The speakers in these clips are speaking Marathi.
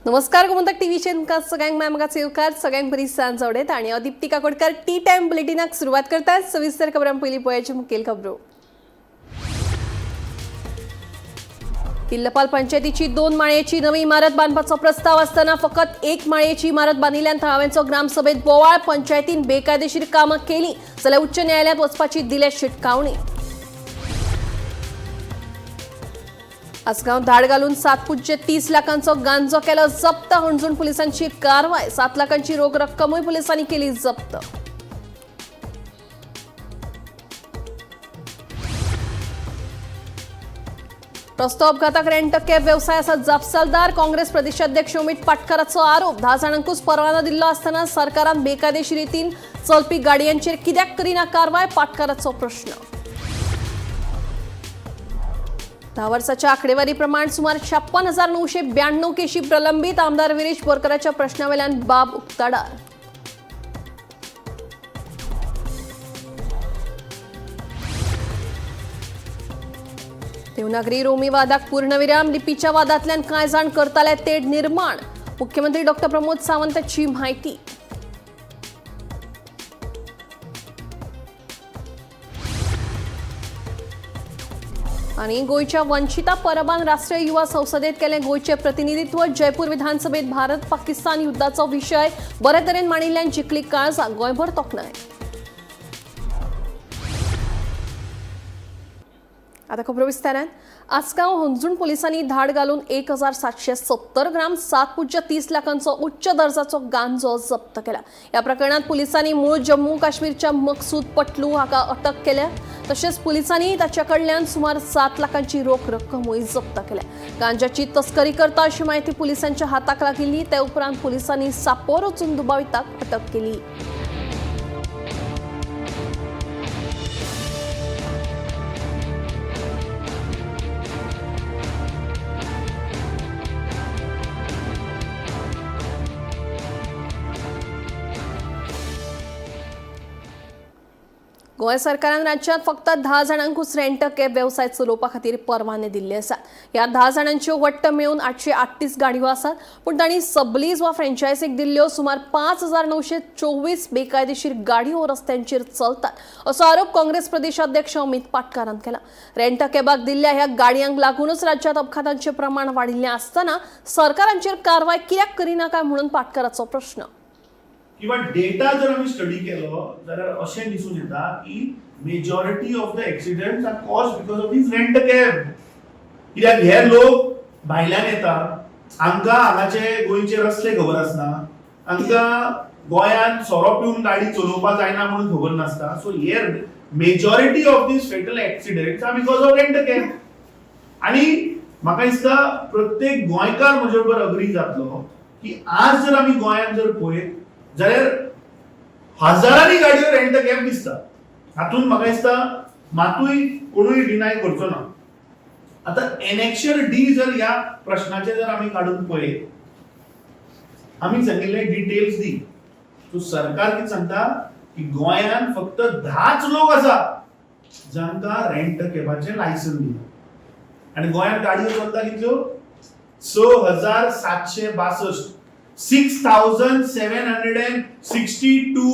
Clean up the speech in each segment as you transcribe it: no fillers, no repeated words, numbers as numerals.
नमस्कार गोमंतक टीव्हीचे सगळ्यांक मायमगाचे येवकार सगळ्यांक बरी सांज आवडेत आणि दीप्ती काकोडकर टी टाइम बुलेटिनाक सुरुवात करतात। सविस्तर खबरां पयलीं पळोवयाच्यो मुखेल खबरो। किल्लपाल पंचायतीची 2 माळयेची नवी इमारत बांदपाचो प्रस्ताव आसतना फकत 1 माळयेची इमारत बांदिल्ल्यान थळाव्यांचो ग्रामसभेत बोवाळ। पंचायतीन बेकायदेशीर कामां केली जाल्यार उच्च न्यायालयात वचपाची दिले शिटकावणी। आसगांव धाड घालून 7.30 लाखांचो गांजो केलो जप्त। हणजूण पुलिसांची कारवाय। 7 लाखांची रोख रक्कमूय पुलिसांनी केली जप्त। रस्तो अपघाताक रेंट कॅब व्यवसायाचा जापसालदार। काँग्रेस प्रदेशाध्यक्ष अमित पाटकरांचो आरोप। 10 जाणांकूच परवानो दिल्लो आसतना सरकारान बेकायदेशीर रितीन चलपी गाडयांचेर कित्याक करिना कारवाय, पाटकरांचो प्रश्न। 10 वर्साच्या आकडेवारी प्रमाण सुमार 56,992 केशी प्रलंबित। आमदार विरेश बोरकरांच्या प्रश्नावेल्यान बाब उक्ताडार। देवनागरी रोमी वादाक पूर्णविराम। लिपीच्या वादांतल्यान कांय जाण करताले तेढ निर्माण। मुख्यमंत्री डॉ प्रमोद सावंतांची म्हायती। आणि गोयच्या वंचिता परबान राष्ट्रीय युवा संसदेत केले गोयचे प्रतिनिधित्व। जयपूर विधानसभेत भारत पाकिस्तान युद्धाचो विषय बरे तरेन मांडिल्ल्यान जिखली काळजां। गोंयभर तोखणाय। आता खबरो विस्तारान। आसगांव हणजूण पुलिसांनी धाड घालून 1770 ग्राम 7.30 लाखांचो उच्च दर्जाचो गांजो जप्त केला। या प्रकरणात पुलिसांनी मूळ जम्मू काश्मीरच्या मकसूद पटलू हाका अटक केल्या। तसेच पुलिसांनी ताच्याकडल्यान सुमार 7 लाखांची रोख रक्कमूय जप्त केल्या। गांजाची तस्करी करता अशी माहिती पुलिसांच्या हाताक लागिल्ली। त्या उपरांत पुलिसांनी सापोर वचून दुबाविताक अटक केली। गोय सरकारान राज्यात फक्त 10 जाणांकूच रेंट कॅब व्यवसाय चलोवपा खातीर परवाने दिल्ले आसात। या 10 जाणांच्यो वट्ट मेळून 838 गाडयो आसात, पण तांणी सबलीज वा फ्रँचायझीक दिल्ल्यो सुमार 5,924 बेकायदेशीर गाडयो रस्त्यांचेर चलतात असो आरोप काँग्रेस प्रदेशाध्यक्ष अमित पाटकरान केला। रेंट कॅबाक दिल्ल्या ह्या गाडयांक लागूनच राज्यात अपघातांचे प्रमाण वाडिल्लें आसतना सरकारांचेर कारवाय कित्याक करिना काय म्हणून पाटकरांचो प्रश्न। किंवा डेटा जर आम्ही स्टडी केलो जाल्यार अशें दिसून येता की majority of the accidents are caused because of these rent cab. कित्याक हे लोक भायल्यान येता, हांकां हांगाचे गोंयचे रस्ते खबर आसना, हांकां गोंयांत सोरो पिवन गाडी चलोवपाक जायना म्हणून खबर नासता। So here majority of these fatal accidents are because of rent cab. आणि म्हाका दिसता प्रत्येक गोंयकार म्हजे बरोबर अग्री जातलो की आज जर आमी गोंयांत जर पळयत जाल्यार हजारांनी गाडयो रेंट कॅब दिसता। हातून म्हाका दिसता मातूय कोणूय डिनाय करचो ना। आता एनेक्शर डी जर ह्या प्रश्नाचे जर आमी काडून पळयत, आमी सांगिल्ले डिटेल्स दी। सो सरकार कितें सांगता की गोंयांत फक्त 10च लोक आसा जांकां रेंट कॅबाचें लायसन दिलां। आनी गोंयांत गाडयो चलता कितल्यो 6,762 6,762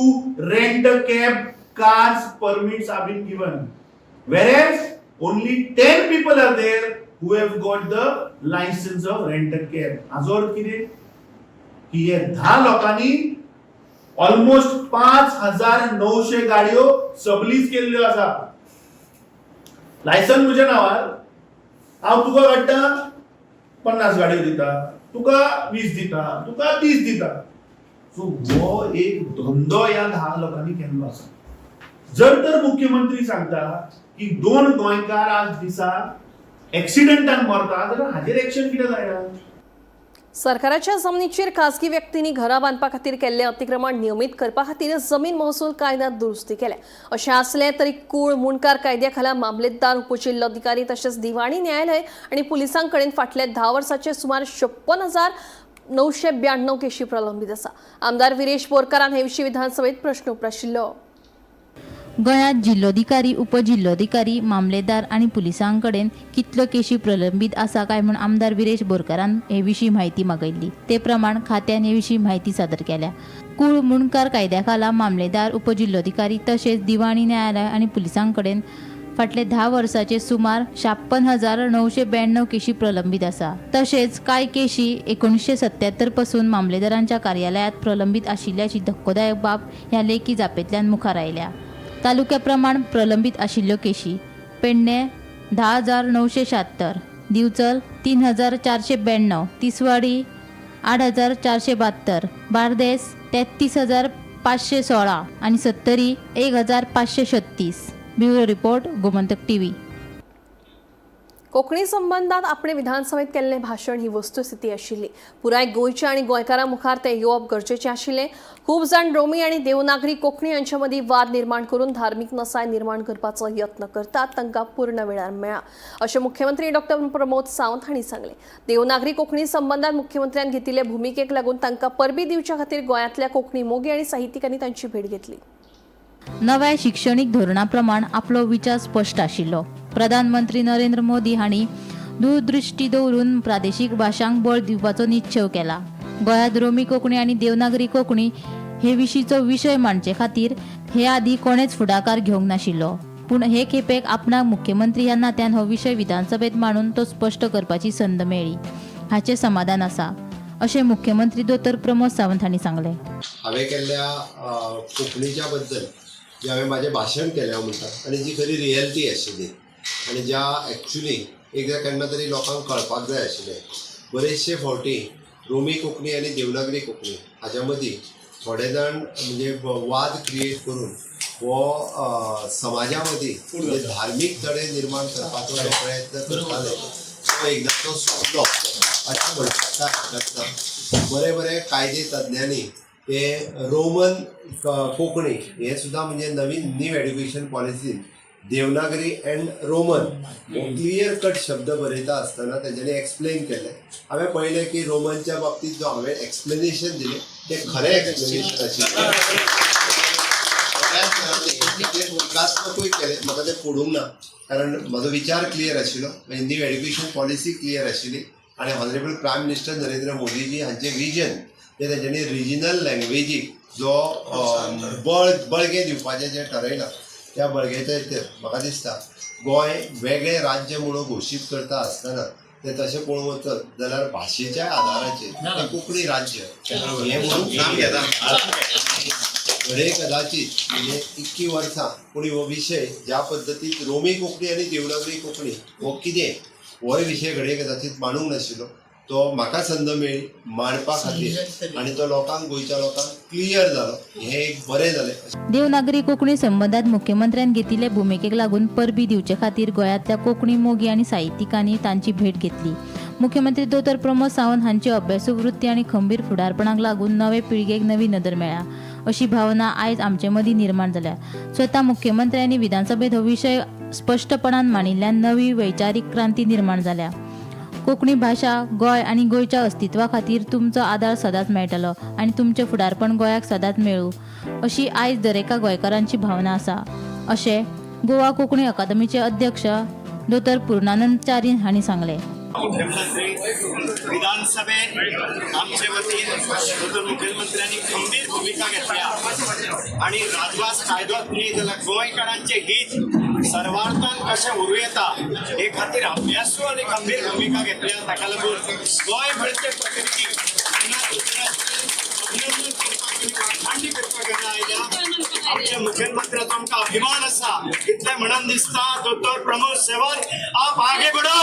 rent cab cars permits have been given, whereas only 10 people are there who have got the license of rent cab. Azor किती की हे 10 लोकांनी ऑलमोस्ट 5,900 गाडयो सबलीज केल्ल्यो आसा। लायसन म्हज्या नांवार, हांव तुका काडटा 50 गाडयो दिता, तुका 20 दिता, तुका 30 दिता। सो हो एक धंदो ह्या 10 लोकांनी केल्लो आसा। जर तर मुख्यमंत्री सांगता की 2 गोंयकार आज दिसा एक्सिडेंटान मरता जाल्यार हाजेर एक्शन कितें जायना। सरकाराच्या जमनीचेर खासगी व्यक्तींनी घरां बांदपा खातीर केल्लें अतिक्रमण नियमीत करपा खातीर जमीन महसूल कायद्यांत दुरुस्ती केल्या। अशें आसलें तरी कूळ मुणकार कायद्या खाला मामलेदार, उपजिल्लोधिकारी तशेंच दिवाणी न्यायालय आनी पुलिसां कडेन फाटले 10 वर्सांचे सुमार 56,992 केशी प्रलंबीत आसा। आमदार विरेश बोरकारान हे विशीं विधानसभेत प्रश्न उपराशिल्लो। गोंयांत जिल्लोधिकारी उपजिल्लोधिकारी मामलेदार आणि पुलिसां कडेन कितल्यो केशी प्रलंबीत आसा काय म्हूण आमदार विरेश बोरकारान हे विशीं म्हायती मागयल्ली. ते प्रमाण खात्यान हे विशीं म्हायती सादर केल्या. कूळ मुणकार कायद्या खाला मामलेदार उपजिल्लोधिकारी तशेंच दिवाणी न्यायालय आणि पुलिसां कडेन फाटले 10 वर्सांचे सुमार 56,992 केशी प्रलंबीत आसा. तशेंच कांय केशी 1977 पासून मामलेदारांच्या कार्यालयात प्रलंबीत आशिल्ल्याची धक्कोदायक बाब ह्या लेखी जापेंतल्यान मुखार आयल्या. तालुक्या प्रमाण प्रलंबीत आशिल्ल्यो केशी: पेडणे 10,976, दिवचल 3,492, तिसवाडी 8,472, बार्देस 33,516 आणि सत्तरी 1,536. Bureau report, Gomantak TV. Konkani संबंधात आपणे विधानसभेत केल्लें भाशण ही वस्तुस्थिती आशिल्ली. पुराय गोंयच्या आणि गोंयकारां मुखार तें येवप गरजेचें आशिल्लें. खूब जाण रोमी आणि देवनागरी कोंकणी हांचे मदीं वाद निर्माण करून धार्मीक नसाय निर्माण करपाचो यत्न करतात, तांकां पूर्ण वेळार मेळ्ळा अशें मुख्यमंत्री डॉ. प्रमोद सावंत हांणी सांगलें. देवनागरी कोंकणी संबंधात मुख्यमंत्र्यान घेतिल्ले भुमिकेक लागून तांकां परबी दिवचे खातीर गोंयांतल्या कोंकणी मोगी आनी साहित्यिकांनी तांची भेट घेतली. नव्या शिक्षणीक धोरणा प्रमाण आपलो विचार स्पश्ट आशिल्लो. प्रधानमंत्री नरेंद्र मोदी हांणी दूरदृश्टी दवरून प्रादेशीक भाशांक बळ दिवपाचो निश्चय केला. गोंयांत रोमी कोंकणी आनी देवनागरी कोंकणी हे विशींचो विशय मांडचे खातीर हे आदी कोणेच फुडाकार घेवंक नाशिल्लो. पूण हे खेपेक आपणाक मुख्यमंत्री ह्या नात्यान हो विशय विधानसभेत मांडून तो स्पश्ट करपाची संद मेळ्ळी हाचे समाधान आसा अशें मुख्यमंत्री दोतोर प्रमोद सावंत हांणी सांगलें. हांवें केल्ल्या कोंकणीच्या बद्दल जे हांवें म्हाजें भाशण केलें म्हणटात आनी जी खरी रियलिटी आशिल्ली आनी ज्या एक्चुली एकदां केन्ना तरी लोकांक कळपाक जाय आशिल्लें. बरेचशे फावटी रोमी कोंकणी आनी देवनागरी कोंकणी हाच्या मदीं थोडे जाण म्हणजे वाद क्रिएट करून हो समाजा मदीं म्हणजे धार्मीक तडे निर्माण करपाचो जो प्रयत्न करताले तो एकदां तो सोंपलो अशें म्हणटा. बरे बरे कायदे तज्ञांनी ते रोमन कोंकणी हे सुद्दां म्हणजे नवीन न्यू एड्युकेशन पॉलिसीन Devanagari and Roman clear cut शब्द बरयता आसतना तेंच्यांनी एक्सप्लेन केले. हांवें पळयलें की रोमनच्या बाबतींत जो हांवें एक्सप्लेनेशन दिलें तें खरें एक्सप्लेनेशन आशिल्लें. विकासमकूय केलें, म्हाका तें पडूंक ना कारण म्हजो विचार क्लियर आशिल्लो, म्हणजे न्यू एड्युकेशन पॉलिसी क्लियर आशिल्ली आनी honourable prime minister Narendra Modiji हांचें विजन ते तेंच्यांनी रिजनल लँग्वेजीक जो बळगें दिवपाचें जें ठरयलां त्या बळगेच्या म्हाका दिसता गोंय वेगळें राज्य म्हणून घोशीत करता आसतना तें तशें पळोवंक वचत जाल्यार भाशेच्या आदाराचेर तें कोंकणी राज्य हें म्हणून नाम घेता. घडये कदाचित म्हणजे इतकी वर्सां पूण हो विशय ज्या पद्दतीन रोमी कोंकणी आनी देवनागरी कोंकणी हो कितें हो विशय घडये कदाचित मांडूंक नाशिल्लो. तो म्हाका संद मेळ्ळी मांडपा खातीर आनी तो लोकांक गोंयच्या लोकांक क्लियर जालो. हें एक बरें जालें. देवनागरी कोंकणी संबंधात मुख्यमंत्र्यान घेतिल्ले भुमिकेक लागून परबी दिवचे खातीर गोंयांतल्या कोंकणी मोगी आनी साहित्यिकांनी तांची भेट घेतली. मुख्यमंत्री दोतोर प्रमोद सावंत हांची अभ्यासू वृत्ती आनी खंबीर फुडारपणाक लागून नवे पिळगेक नवी नदर मेळ्ळ्या अशी भावना आयज आमचे मदीं निर्माण जाल्या. स्वता मुख्यमंत्र्यांनी विधानसभेत हो विशय स्पश्टपणान मांडिल्ल्यान नवी वैचारीक क्रांती निर्माण जाल्या. कोंकणी भाशा गोंय आनी गोंयच्या अस्तित्वा खातीर तुमचो आदार सदांच मेळटलो आनी तुमचें फुडारपण गोंयाक सदांच मेळूं अशी आयज दरेका गोंयकारांची भावना आसा अशें गोवा कोंकणी अकादमीचे अध्यक्ष दोतोर पूर्णानंद च्यारी हांणी सांगलें. मुख्यमंत्री विधानसभेत आमचे वतीन दोतोर मुख्यमंत्र्यांनी खंबीर भूमिका घेतल्या आणि राजवास कायद्यात न्ही जाल्यार गोंयकारांचे हित सर्वार्थान कशें उरूं येता हे खातीर अभ्यासू आनी खंबीर भूमिका घेतल्या. ताका लागून गोंय भरचे प्रतिनिधी वाखाणणी करपाक येता आयल्या. आमच्या मुख्यमंत्र्याचो आमकां अभिमान आसा इतलें म्हणून दिसता दोतोर प्रमोद सावंत आप आगे बढ़ो.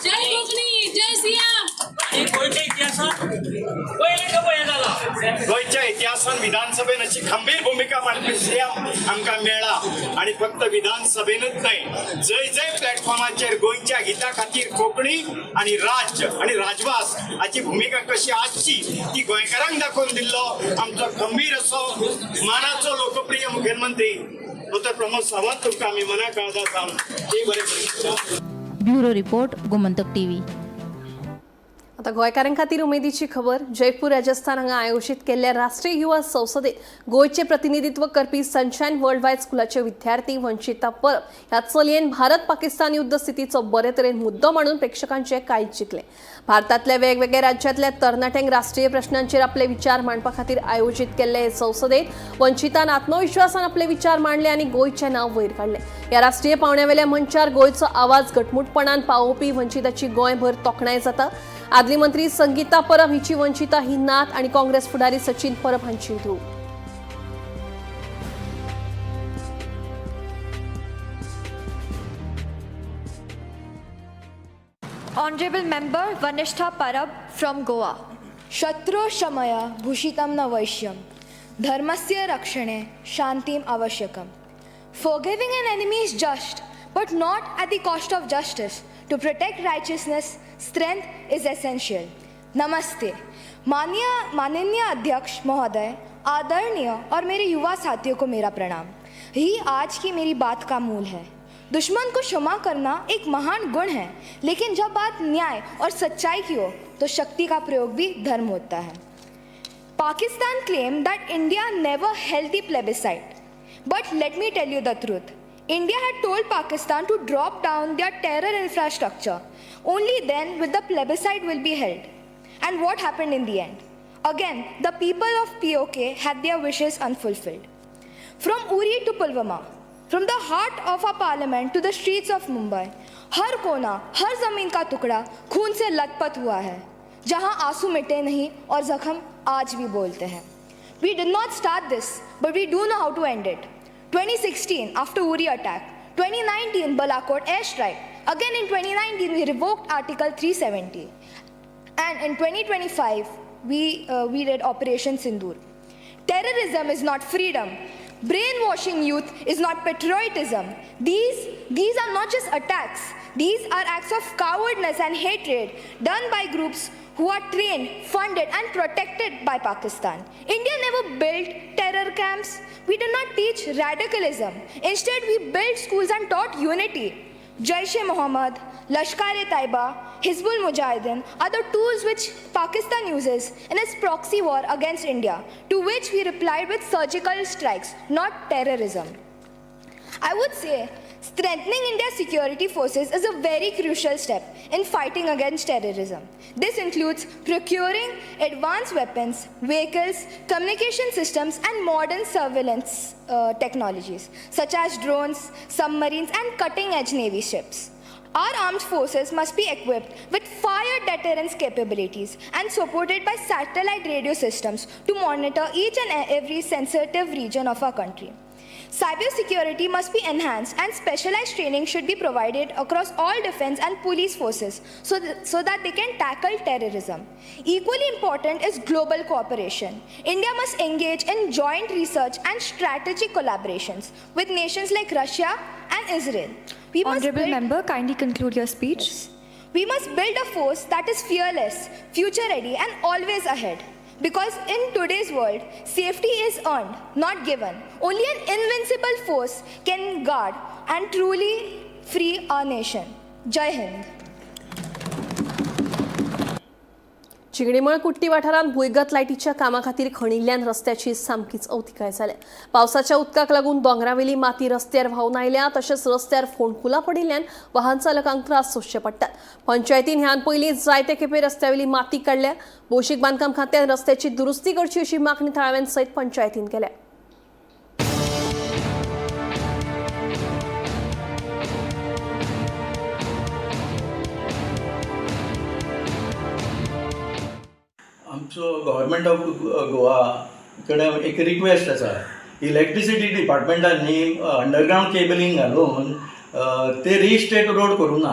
जय कोकणी, जय सिया. गोंयच्या इतिहासान विधानसभेन अशी खंबीर भूमिका मांडपी आमकां मेळ्ळा आणि फक्त विधानसभेनूच न्हय जय जय प्लॅटफॉर्माचेर गोंयच्या हिता खातीर कोंकणी आणि राज्य आणि राजवास हाची भूमिका कशी आसची ती गोंयकारांक दाखोवन दिल्लो आमचो खंबीर असो मानाचो लोकप्रिय मुखेलमंत्री दोतोर प्रमोद सावंत तुमकां आमी मना काळजा सावन ते बरें. Bureau report, Gomantak TV. आता गोंयकारां खातीर उमेदीची खबर. जयपूर राजस्थान हांगा आयोजीत केल्ल्या राष्ट्रीय युवा संसदेत गोंयचे प्रतिनिधित्व करपी सनशायन वर्ल्ड वायड स्कुलाचे विद्यार्थी वंचिता परब ह्या चलयेन भारत पाकिस्तान युद्ध स्थितीचो बरे तरेन मुद्दो मांडून प्रेक्षकांचे काळीज जिखले. भारतांतल्या वेगवेगळ्या राज्यांतल्या तरणाट्यांक राष्ट्रीय प्रश्नांचेर आपले विचार मांडपा खातीर आयोजीत केल्ले हे संसदेत वंचितान आत्मविश्वासान आपले विचार मांडले आनी गोंयचें नांव वयर काडलें. ह्या राष्ट्रीय पावण्यावेल्या मंचार गोंयचो आवाज घटमूटपणान पावोवपी वंचिताची गोंयभर तोखणाय जाता. आदली मंत्री संगीता परब हिची वंचिता ही नात आनी काँग्रेस फुडारी सचिन परब हांची धूव. Honorable Member Vanishtha Parab from Goa. Shatru Shamaya Bhushitam na Vaishyam. Dharmasya Rakshane Shantim Avashyakam. Forgiving an enemy is just, but not at the cost of justice. To protect righteousness, strength is essential. Namaste. माननीय अध्यक्ष महोदय, आदरणीय और मेरे युवा साथियों को मेरा प्रणाम. यही आज की मेरी बात का मूल है. दुश्मन को क्षमा करना एक महान गुण है, लेकिन जब बात न्याय और सच्चाई की हो तो शक्ति का प्रयोग भी धर्म होता है. Pakistan claimed that India never held the plebiscite, but let me tell you the truth. India had told Pakistan to drop down their terror infrastructure. Only then will the plebiscite will be held. And what happened in the end? Again, the people of POK had their wishes unfulfilled. From Uri to Pulwama, from the heart of our parliament to the streets of Mumbai, हर कोना, हर जमीन का टुकड़ा खून से लथपथ हुआ है, जहां आंसू मिटे नहीं और जख्म आज भी बोलते हैं. We did not start this, but we do know how to end it. 2016, after Uri attack. 2019, Balakot airstrike. Again in 2019, we revoked Article 370. And in 2025, we did Operation Sindoor. Terrorism is not freedom. Brainwashing youth is not patriotism. These are not just attacks. These are acts of cowardness and hatred done by groups who are trained, funded and protected by Pakistan. India never built terror camps. We did not teach radicalism. Instead, we built schools and taught unity. Jaish-e-Mohammed, Lashkar-e-Taiba, Hizbul Mujahideen are the tools which Pakistan uses in its proxy war against India, to which we replied with surgical strikes, not terrorism. I would say strengthening India's security forces is a very crucial step in fighting against terrorism. This includes procuring advanced weapons, vehicles, communication systems, and modern surveillance technologies, such as drones, submarines, and cutting-edge navy ships. Our armed forces must be equipped with fire deterrence capabilities and supported by satellite radio systems to monitor each and every sensitive region of our country. Cybersecurity must be enhanced and specialized training should be provided across all defense and police forces so that they can tackle terrorism. Equally important is global cooperation. India must engage in joint research and strategic collaborations with nations like Russia and Israel. Honorable Member, kindly conclude your speech. We must build a force that is fearless, future-ready and always ahead. Because in today's world, safety is earned, not given. Only an invincible force can guard and truly free our nation. Jai Hind. चिंगडीमळ कुट्टी वाठारांत भुंयगत लायटीच्या कामा खातीर खणिल्ल्यान रस्त्याची सामकीच अवतिकाय जाल्या. पावसाच्या उदकाक लागून दोंगरावेली माती रस्त्यार व्हांवन आयल्या, तशेंच रस्त्यार फोंडकुलां पडिल्ल्यान वाहन चालकांक त्रास सोंसचे पडटात. पंचायतीन ह्यान पयलीं जायते खेपे रस्त्यावेली माती काडल्या. भौशीक बांदकाम खात्यान रस्त्याची दुरुस्ती करची अशी मागणी थळाव्यान सयत पंचायतीन केल्या. आमचो गव्हर्मेंट ऑफ गोवा कडेन एक रिक्वेस्ट आसा. इलेक्ट्रिसिटी डिपार्टमेंटान न्ही अंडरग्रावंड केबलिंग घालून ते रिस्टेट रोड करूं ना.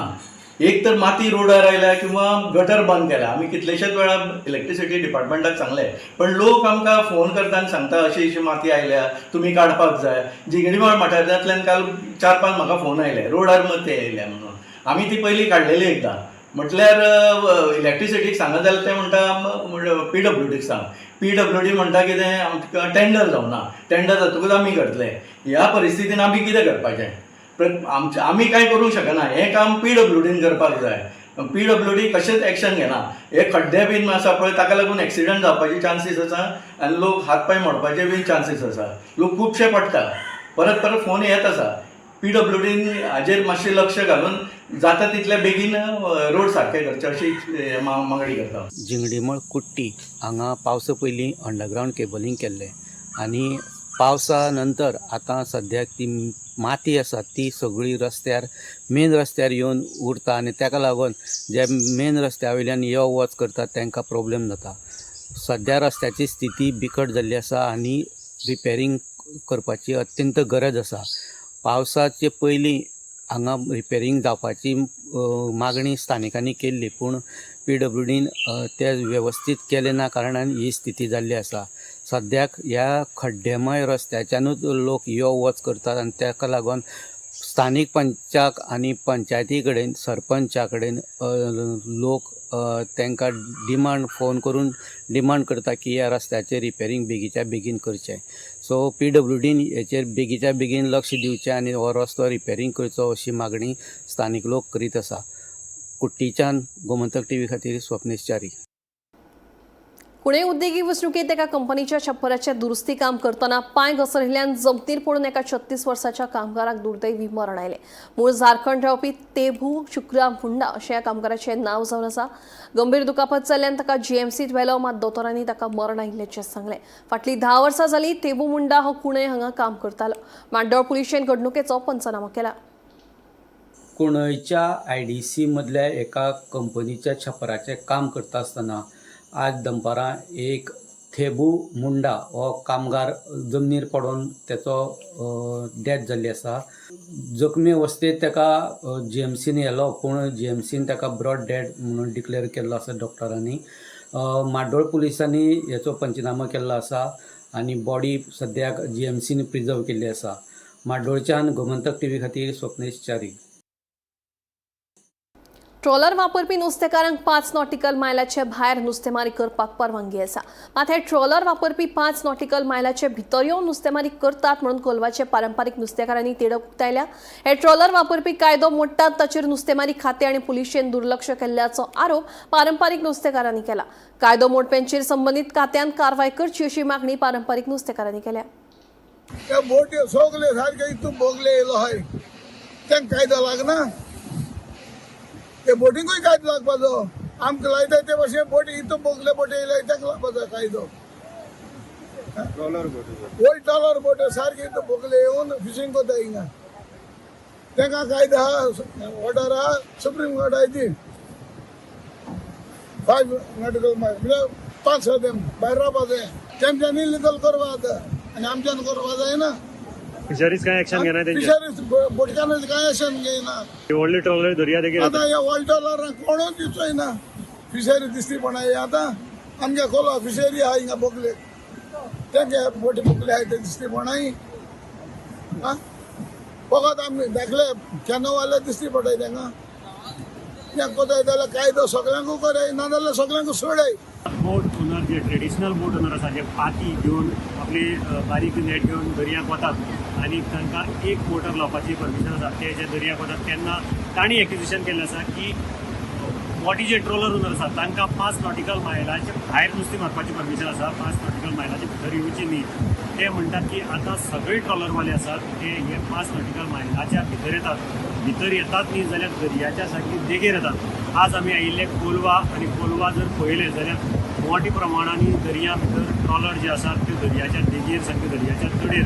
एक तर माती रोडार आयल्या किंवा गटर बंद केला. आमी कितलेशेच वेळा इलेक्ट्रिसिटी डिपार्टमेंटाक सांगले, पण लोक आमकां फोन करता आनी सांगता अशी अशी माती आयल्या, तुमी काडपाक जाय. जिंगडीमळ वाठारांतल्यान काल 4-5 म्हाका फोन आयले, रोडार माती आयल्या म्हणून. आमी ती पयलीं काडलेली एकदां. म्हटल्यार इलेक्ट्रिसिटीक सांगत जाल्यार ते म्हणटा PWDक सांग. PWD म्हणटा कितें, आमकां टेंडर जावना. टेंडर जातकूच आमी करतले. ह्या परिस्थितीन आमी कितें करपाचें? आमी कांय करूंक शकना. हें काम PWDन करपाक जाय. PWD कशेंच एक्शन घेना. हे खड्डे बीन आसा पळय ताका लागून एक्सिडंट जावपाचे चान्सीस आसा आनी लोक हातपाय मोडपाचे बीन चान्सीस आसा. लोक खुबशे पडटा. परत परत फोन येत आसा. PWDन हाजेर मातशें लक्ष घालून जाता तितले बेगीन रोड सारके करचे अशी मागणी करता. जिंगडीमळ कुट्टी हांगा पावसा पयलीं अंडरग्रावंड केबलींग केल्लें आनी पावसा नंतर आतां सद्याक ती माती आसा ती सगळी रस्त्यार मेन रस्त्यार येवन उरता आनी ताका लागून जे मेन रस्त्या वयल्यान यो वच करतात तांकां प्रॉब्लेम जाता. सद्या रस्त्याची स्थिती बिकट जाल्ली आसा आनी रिपेरींग करपाची अत्यंत गरज आसा. पावसाचे पयलीं हांगा रिपेरींग जावपाची मागणी स्थानिकांनी केल्ली पूण PWDन ते वेवस्थीत केले ना कारणान ही स्थिती जाल्ली आसा. सद्याक ह्या खड्डेमय रस्त्याच्यानूच लोक यो वच करतात आनी ताका लागून स्थानीक पंचाक आनी पंचायती कडेन सरपंचा कडेन लोक तांकां फोन करून डिमांड करता की ह्या रस्त्याचें रिपेरींग बेगीच्या बेगीन करचें. सो PWDन हेचेर बेगीच्या बेगीन लक्ष दिवचें आनी हो रस्तो रिपेरींग करचो अशी मागणी स्थानीक लोक करीत आसा. कुट्टीच्यान गोमंतक TV खातीर स्वप्नेश च्यारी. पुणे उद्देगी वसणुकेत एका कंपनीच्या छप्पराचे दुरुस्ती काम करताना पाय घसरल्यान जमनीर पडून एका 36 वर्साच्या कामगाराक दुर्दैवी मरण आयले. मूळ झारखंड रावपी तेभू शुक्राम हुंडा अशें ह्या कामगाराचें नांव जावन आसा. गंभीर दुखापत जाल्ल्यान ताका GMCत व्हेलो मात दोतोरांनी ताका मरण आयिल्ल्याचें सांगलें. फाटलीं 10 वर्सां जालीं तेभू मुंडा हो कुणय हांगा काम करतालो. मांडोळ पुलिशेन घडणुकेचो पंचनामा केला. कुणयच्या IDC मदल्या एका कंपनीच्या छप्पराचें काम करता आसतना आज दनपारां एक थेबू मुंडा हो कामगार जमनीर पडून त्याचो डेथ जाल्ली आसा. जखमी अवस्थेंत ताका GMCन येलो पूण GMCन ताका ब्रॉड डेड म्हणून डिक्लेअर केल्लो आसा डॉक्टरांनी. माड्डोळ पुलिसांनी हेचो पंचनामा केल्लो आसा आनी बॉडी सद्याक GMCन प्रिजर्व केल्ली आसा. माड्डोळच्यान गोमंतक TV खातीर स्वप्नेश च्यारी. ट्रॉलर वापरपी नुस्तेकारांक 5 नॉटिकल मायलाचे भायर नुस्तेमारी करपाक परवानगी आसा. मात हे ट्रॉलर वापरपी 5 नॉटिकल मायलाचे भितर येवन नुस्तेमारी करतात म्हणून कोलवाचे पारंपारीक नुस्तेकारांनी तिडक उक्तायल्या. हे ट्रॉलर वापरपी कायदो मोडटात ताचेर नुस्तेमारी खाते आनी पुलिशेन दुर्लक्ष केल्ल्याचो आरोप पारंपारीक नुस्तेकारांनी केला. कायदो मोडप्यांचेर संबंदीत खात्यान कारवाय करची अशी मागणी पारंपारीक नुस्तेकारांनी केल्या. त्या बोटी सगळे सारखे इतून बोगले येयलो हाय तांकां कायदो लागना. ते बोटींकूय कायदो लागपाचो. आमकां लायताय ते भाशेन बोटी इतून बोगले बोटी येयले तांकां लागपाचो कायदो. वयर ट्रॉलर बोटी सारखे इतून बोगले येवन फिशींग करता हिंगा तांकां कायदो आहा. ऑर्डर आहा सुप्रीम कोर्टाय ती 5 नॉटिकल मायल म्हणजे 5 भायर रावपाचें. तेमच्यांनी इलिगल करपा जाता आनी आमच्यान करपा जायना. फिशरीज काय एक्शन घेना फिशरीज बोटकारांचे काय एक्शन घेयना. व्हडले ट्रॉलर दर्या देगेर आतां ह्या व्हडल्या ट्रॉलरांक कोणूच दिसचोय ना. फिशरी दिसती पण आतां आमच्या खोला फिशरी आहा हिंगा बोगले तेंगे बोटी बोगले आहाय ते दिसती पणाय. फकत आमी दाखले कॅनोवाले दिसती पडटाय तांकां. तें कोताय जाल्यार कायदो सगळ्यांकूय कराय नाजाल्यार सगळ्यांकूय सोडाय. बोट ओनर जे ट्रेडिशनल बोट ओनर आसा जे पाती घेवन आपली बारीक नेट घेवन दर्याक वतात आनी तांकां एक मोटर लावपाची परमिशन आसा. ते जे दर्याक वतात तेन्ना तांणी एक्विजिशन केल्लें आसा की मोठी जे ट्रॉलर ओनर आसा तांकां 5 नॉटिकल मायलाचे भायर नुस्तें मारपाची परमिशन आसा. 5 नॉटिकल मायलाचे भितर येवची न्ही. ते म्हणटात की आतां सगळे ट्रॉलरवाले आसात ते हे 5 नॉटिकल मायलाच्या भितर येतात न्ही जाल्यार दर्याच्या सारकी देगेर येतात. आज आमी आयिल्ले कोलवा आनी कोलवा जर पळयलें जाल्यार मोठ्या प्रमाणांनी दर्या भितर ट्रॉलर जे आसात ते दर्याच्या देगेर सारके दर्याच्या तडेर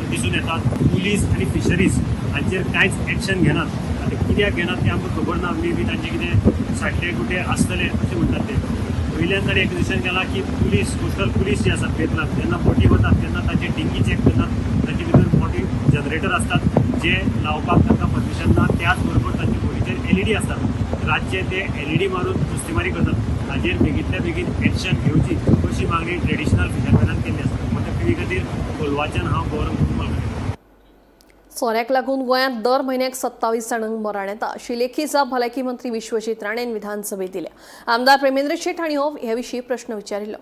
दिसून येतात. पुलीस आनी फिशरीज हांचेर कांयच एक्शन घेनात. आनी कित्याक घेनात तें आमकां खबर ना. मे बी तांचे कितें साठले कुठे आसतले अशें म्हणटात ते. वयल्यान ताणें एक्विजिशन केलां की पुलीस कोस्टल पुलीस जे आसात पेरनात जेन्ना बोटी वतात तेन्ना तांचे डिंगी चॅक करतात. तांचे भितर मोठी जनरेटर आसतात जे लावपाक तांकां परमिशन ना. त्याच बरोबर तांचे बोटीचेर LED आसतात. रातचे ते LED मारून नुस्तेमारी करतात. हाजेर बेगींतल्या बेगीन एक्शन घेवची अशी मागणी ट्रेडिशनल फिशरमॅनान केल्ली आसा. गोमंतक TV खातीर कोलवाच्यान हांव गौरव कुटुंबाल. सोऱ्याक लागून गोंयांत दर म्हयन्याक 27 जाणांक मरण येता अशी लेखी जाप भलायकी मंत्री विश्वजीत राणेन विधानसभेत दिल्या. आमदार प्रेमेंद्र शेट हांणी हे विशीं प्रश्न विचारिल्लो.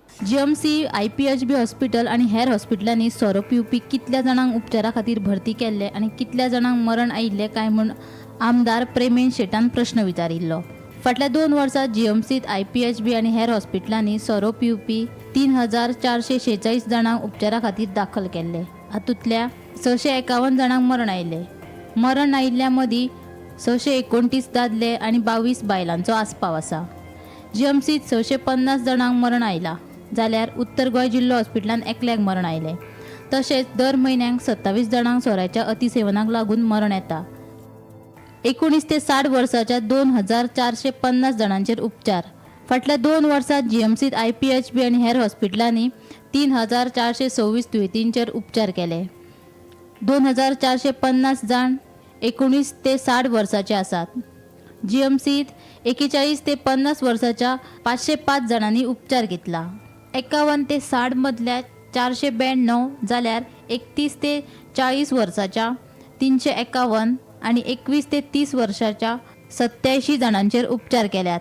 GMC, IPHB हॉस्पिटल आणि हेर हॉस्पिटलांनी सोरो पिवपी कितल्या जाणांक उपचारा खातीर भरती केल्ले आणि कितल्या जाणांक मरण आयिल्ले काय म्हूण आमदार प्रेमेन शेटान प्रश्न विचारिल्लो. फाटल्या 2 वर्सात जीएमसीत IPHB आनी हेर हॉस्पिटलांनी सोरो पिवपी 3446 जाणांक उपचारा खातीर दाखल केल्ले. हातूंतल्या 651 जाणांक मरण आयिल्ले. मरण आयिल्ल्या मदीं 629 दादले आनी 22 बायलांचो आस्पाव आसा. जीएमसीत 650 जाणांक मरण आयला जाल्यार उत्तर गोंय जिल्लो हॉस्पिटलांत एकल्याक मरण आयले. तशेंच दर म्हयन्याक 27 जाणांक सोऱ्याच्या अतिसेवनाक लागून मरण येता. 19 ते 60 वर्साच्या 2450 जाणांचेर उपचार. फाटल्या 2 वर्सात जीएमसीत IPHB आनी हेर हॉस्पिटलांनी 3426 दुयेंतींचेर उपचार केले. 2450 जाण 19 ते 60 वर्साचे आसात. जीएमसीत 41 ते 50 वर्साच्या 505 जाणांनी उपचार घेतला. 51 ते 60 मदल्या 492 जाल्यार 31 ते 40 वर्साच्या 351 आणि 21 ते 30 वर्षाच्या 87 जाणांचेर उपचार केल्यात.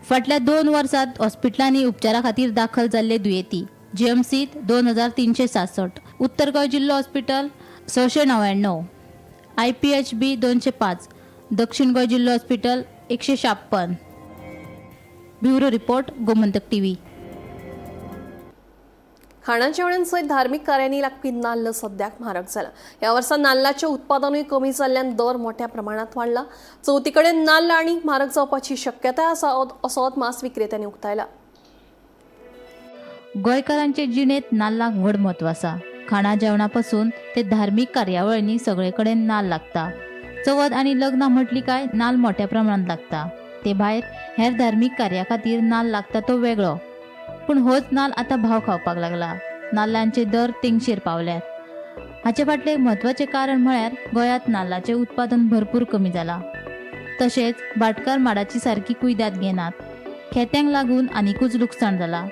फाटल्या 2 वर्सात हॉस्पिटलांनी उपचारा खातीर दाखल जाल्ले दुयेंती जीएमसीत 2366, उत्तर गोंय जिल्लो हॉस्पिटल 699, IPHB 205, दक्षिण गोंय जिल्लो hospital 156. Bureau report, Gomantak TV. खाणा जेवणां सयत धार्मीक कार्यांनी लागपी नाल्ल सद्याक म्हारग जाला. ह्या वर्सा नाल्लाचें उत्पादनूय कमी जाल्ल्यान दर मोठ्या प्रमाणात वाडला. चवथी कडेन नाल्ल आनीक म्हारग जावपाची शक्यताय आसा असो मांस विक्रेत्यांनी उक्तायला. गोंयकारांचे जिणेंत नाल्लाक व्हड म्हत्व आसा. खाणा जेवणा पासून ते धार्मीक कार्यावळींनी सगळे कडेन नाल्ल लागता. चवथ आनी लग्नां म्हटली काय नाल्ल मोठ्या प्रमाणात लागता. ते भायर हेर धार्मीक कार्या खातीर नाल्ल लागता तो वेगळो. पूण होच नाल्ल आतां भाव खावपाक लागला. नाल्लांचे दर तेंगशेर पावल्यात. हाचे फाटलें म्हत्वाचें कारण म्हळ्यार गोंयांत नाल्लाचें उत्पादन भरपूर कमी जाला. तशेंच भाटकार माडाची सारकी कुयदाद घेनात. खेत्यांक लागून आनीकूच लुकसाण जाला.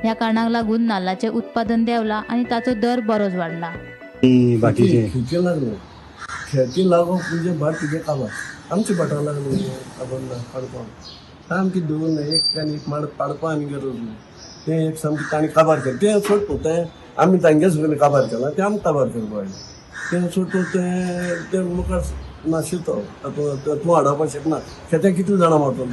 ह्या कारणाक लागून नाल्लाचें उत्पादन देंवलां आनी ताचो दर बरोच वाडला. खेती लागून म्हणजे भाट तुझे काबार आमचे भाटाक लागले काबार ना काडपाक सामकी दवरना. एक आनी एक माड पाडपा आनी गरज ना. ते एक सामकी ताणी काबार केलें तें सोडतो तें आमी तांगे सगळें काबार केलां तें आमकां काबार करपा तें सोडतो तें मुखार नाशितो तूं हाडोवपाक शकना. खेत्याक कितले जाणां मारतलो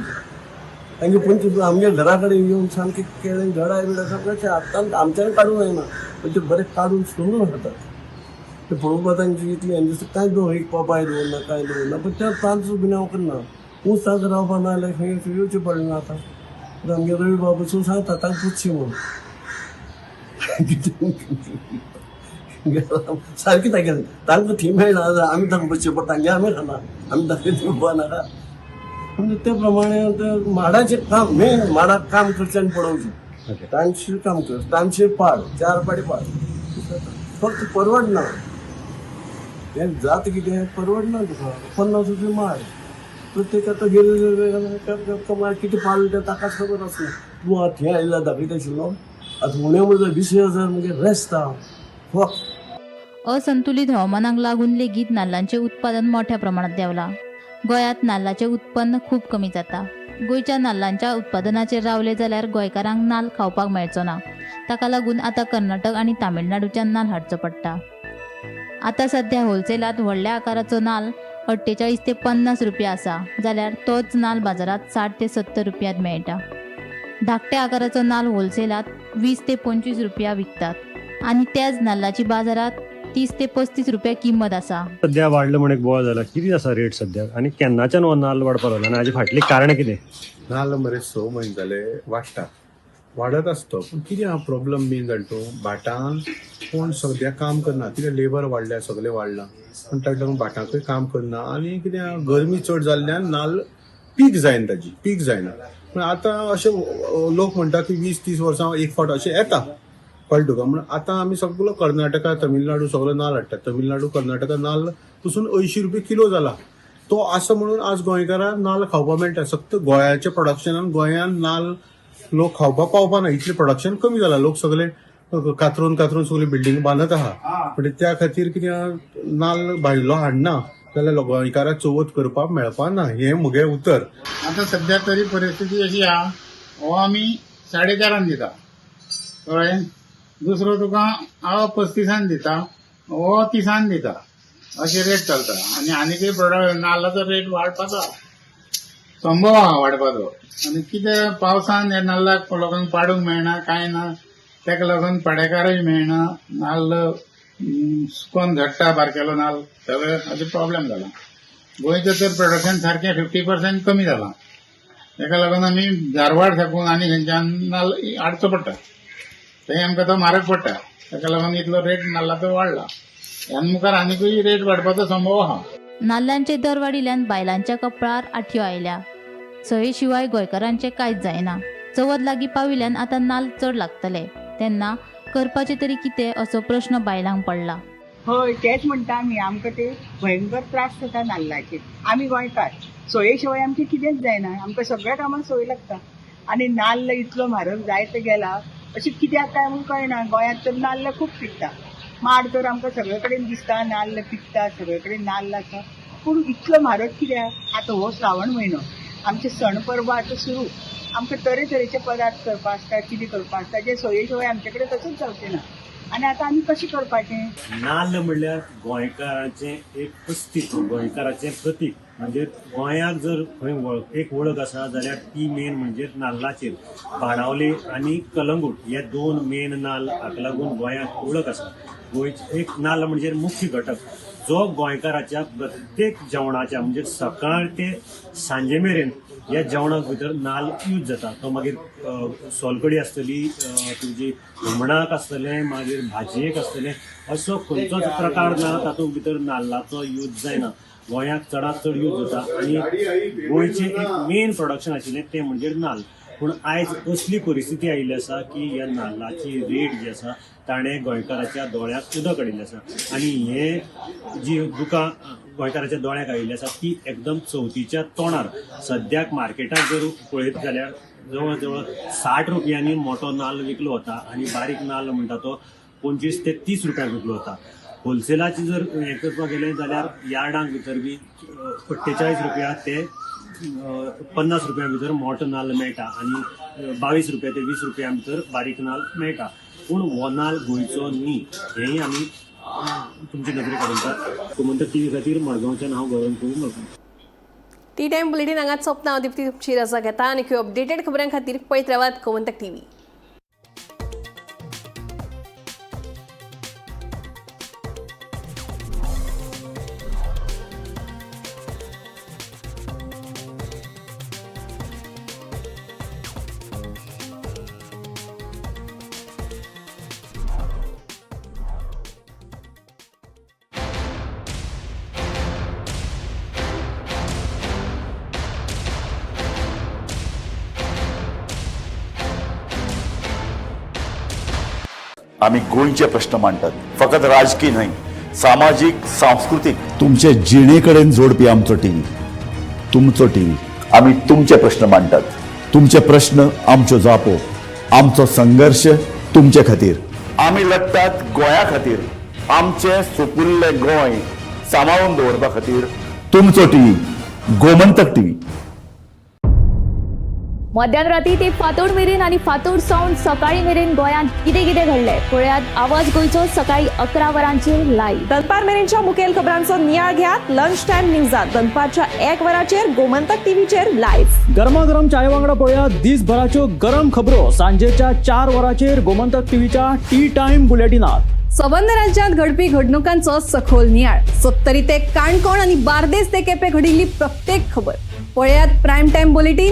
तांगे पंच आमगे घरा कडेन येवन सामकें केळें घडा बिडा सामकें आतां आमच्यान काडूंक जायना पण ते बरें काडून सोडून खातात. ते पळोवपा तांची इतली आनी दिसता कांय दो एक पापाय दवरना कांय दवरना पण त्या तांचो बिनाव करना. ऊस ताका रावपा ना जाल्यार खंय येवचें पडलें आतां. आमगे रवी बाबा पसून सांगता तांकां पुच्छी म्हणून सारकी तांकां थी मेळना आमी तांकां बसचें पडटा तांगे आमी खाना आमी तांगे दिवपा नाका. म्हणजे ते प्रमाणे माडाचें काम मेन माडाक काम करचें आनी पडोवचें. तांचेर काम कर तांचेर पाड 4 पाडी पाड फक्त परवडना. हें जाता कितें परवडना तुका 50 रुपया माड प्रत्येक आतां गेले माड कितें पाडलें तें ताकाच खबर आसना. तूं आतां हें आयला दाखयता आशिल्लो आतां उणें म्हणजे 20,000 म्हणजे रेस्ता फक्त. असंतुलित हवामानाक लागून लेगीत नाल्लांचें उत्पादन मोठ्या प्रमाणात देंवलां. गोंयांत नाल्लाचें उत्पन्न खूब कमी जाता. गोंयच्या नाल्लांच्या उत्पादनाचेर रावले जाल्यार गोंयकारांक नाल्ल खावपाक मेळचो ना. ताका लागून आतां कर्नाटक आनी तामिळनाडूच्यान नाल्ल हाडचो पडटा. आतां सध्या होलसेलांत व्हडल्या आकाराचो नाल्ल 48 ते 50 रुपया आसा जाल्यार तोच नाल्ल बाजारात 60 ते 70 रुपयांत मेळटा. धाकट्या आकाराचो नाल्ल होलसेलांत 20 ते 25 रुपया विकतात आनी त्याच नाल्लाची बाजारात 30 ते 35 रुपया किंमत आसा. सध्या वाडलं म्हण एक बोवाळ जाला. कितें आसा रेट सद्याक आनी केन्नाच्यान हो नाल्ल वाडपाक लागला आनी हाजी फाटली कारणां कितें? नाल्ल मरे 6 म्हयने जाले वाडत आसतो पूण कितें हा प्रॉब्लम बीन जालो तो भाटान कोण सद्या काम करना. कितें लेबर वाडल्या सगळें वाडलां पूण ताका लागून भाटांकूय काम करना आनी कितें गरमी चड जाल्ल्यान नाल्ल पीक जायना ताजी पीक जायना. पूण आतां अशें लोक म्हणटा की 20-30 वर्सां एक फावट अशें येता कळ्ळें तुका. म्हण आतां आमी सगळो कर्नाटका तमिळनाडू सगळो नाल्ल हाडटात. तमिळनाडू कर्नाटका नाल्ल पसून 80 रुपया किलो जाला. तो आसा म्हणून आज गोंयकारांक नाल्ल खावपाक मेळटा. फक्त गोंयाच्या प्रोडक्शनान गोंयांत नाल्ल लोक खावपाक पावपाना इतलें प्रोडक्शन कमी जाला. लोक सगळे कातरून सगळी बिल्डींग बांदत आहा पण त्या खातीर कितें नाल्ल भायलो हाडना जाल्यार गोंयकाराक चवथ करपाक मेळपा ना. हें म्हजें उतर. आतां सध्या तरी परिस्थिती अशी आहा हो आमी 4.5 दिता कळ्ळें. दुसरो तुका 35 दिता हो 30 दिता अशी रेट चलता आणि आनीकय प्रोडक्ट नाल्लाचो रेट वाडपाचो संभव आहा वाडपाचो आनी कितें पावसान हे नाल्लाक लोकांक पाडूंक मेळना कांय ना तेका लागून पाडेकारूय मेळना नाल्ल सुकोन झडटा बारकेलो नाल्ल सगळें अशें प्रॉब्लेम जाला गोंयचें तर प्रोडक्शन सारकें 50% कमी जालां तेका लागून आमी धारवाड साकून आनी खंयच्यान नाल्ल हाडचो पडटा थंय आमकां तो म्हारग पडटा तेका लागून इतलो रेट नाल्लाचो वाडला ह्या मुखार आनीकूय रेट वाडपाचो संभव आहा नाल्लांचे दर वाडिल्ल्यान बायलांच्या कपळार आठ्यो आयल्या सये शिवाय गोंयकारांचें कांयच जायना चवथ लागीं पाविल्ल्यान आतां नाल्ल चड लागतले तेन्ना करपाचें तरी कितें असो प्रश्न बायलांक पडला. हय तेच म्हणटा आमी आमकां ते भयंकर त्रास जाता नाल्लाचे आमी गोंयकार सोये शिवाय आमचें कितेंच जायना आमकां सगळ्या कामाक सोय लागता आनी नाल्ल इतलो म्हारग जायत गेला अशें कित्याक काय म्हूण कळना गोंयांत तर नाल्ल खूब पिकता माड तर आमकां सगळे कडेन दिसता नाल्ल पिकता सगळे कडेन नाल्ल आसा पूण इतलो म्हारग कित्याक आतां हो श्रावण म्हयनो आमचे सण पर्व आतां सुरू आमकां तरेतरेचे पदार्थ करपा आसता कितें करपा आसता जे सोये शिवाय आमचे कडेन तशेंच जावचें ना आनी आतां आमी कशें करपाचें नाल्ल म्हणल्यार गोंयकाराचें एक अस्तित्व गोंयकाराचें प्रतीक म्हणजे गोंयाक जर खंय एक वळख आसा जाल्यार ती मेन म्हणजे नाल्लाचेर बाणावले आनी कलंगूट हे दोन मेन नाल्ल हाका लागून गोंयाक वळख आसा गोंयचे एक नाल्ल म्हणजे मुख्य घटक जो गोंयकाराच्या प्रत्येक जेवणाच्या म्हणजे सकाळ ते सांजे मेरेन ह्या जेवणाक भितर नाल्ल यूज जाता तो मागीर सोलकडी आसतली तुमची हुमणाक आसतलें मागीर भाजयेक आसतलें असो खंयचोच प्रकार ना तातूंत भितर नाल्लाचो यूज जायना गोंयाक चडांत चड यूज जाता आनी गोंयचें एक मेन प्रोडक्शन आशिल्लें तें म्हणजे नाल्ल पूण आयज असली परिस्थिती आयिल्ली आसा की ह्या नाल्लाची रेट जी आसा ताणें गोंयकाराच्या दोळ्याक उदक हाडिल्लें आसा आनी हे जी दुकां गोंयकाराच्या दोळ्याक आयिल्ली आसा ती एकदम चवथीच्या तोंडार सद्याक मार्केटाक जर पळयत जाल्यार जवळ जवळ 60 रुपयांनी मोठो नाल्ल विकलो वता आनी बारीक नाल्ल म्हणटा तो 25 ते 30 रुपयांक विकलो वता होलसेलाची जर हें करपाक गेलें जाल्यार यार्डांक भितर बी 48 रुपया ते 50 रुपया भितर मोठो नाल्ल मेळटा आनी 22 रुपया ते 20 रुपया भितर बारीक नाल्ल मेळटा पूण हो नाल्ल गोंयचो न्ही हेंय आमी तुमचे नदरेक हाडून गोमंतक टीव्ही खातीर मडगांवच्यान हांव गौरव करून टी टायम बुलेटिन हांगाच सोंपता हांव दिप्ती तुमची रजा घेता आनी अपडेटेड खबरां खातीर पळयत रावात गोमंतक टीव्ही. आम्ही गोंयचे प्रश्न मांडटात फकत राजकीय न्हय सामाजीक सांस्कृतिक तुमचे जिणेकडेन जोडपी आमचो टीव्ही तुमचो टीव्ही आम्ही तुमचे प्रश्न मांडटात तुमचे प्रश्न आमच्यो जापो आमचो संघर्ष तुमचे खातीर आम्ही लढटात गोंया खातीर आमचे सोपुल्ले गोंय सांबाळून दवरपा खातीर तुमचो टीव्ही गोमंतक टीव्ही. मध्यानराती ते फातोड मेरेन आणि फातोड सावन सकाळी मेरेन गोंयांत कितें कितें घडलें पळयात आवाज गोंयचो सकाळी 11 वरांचेर लायव्ह. दनपार मेरेनच्या मुखेल खबरांचो नियाळ घेयात लंच टायम न्यूजात दनपारच्या 1 वराचेर गोमंतक टीव्हीचेर लायव्ह. गरमागरम चाय वांगडा पळयात दीसभराच्यो गरम खबरो सांजेच्या 4 वराचेर गोमंतक टीव्हीच्या टी टायम बुलेटिनात. संबंध राज्यांत घडपी घडणुकांचो सखोल नियाळ 70 ते काणकोण आणि बार्देस ते केपें घडिल्ली प्रत्येक खबर पळयात प्रायम टायम बुलेटिन.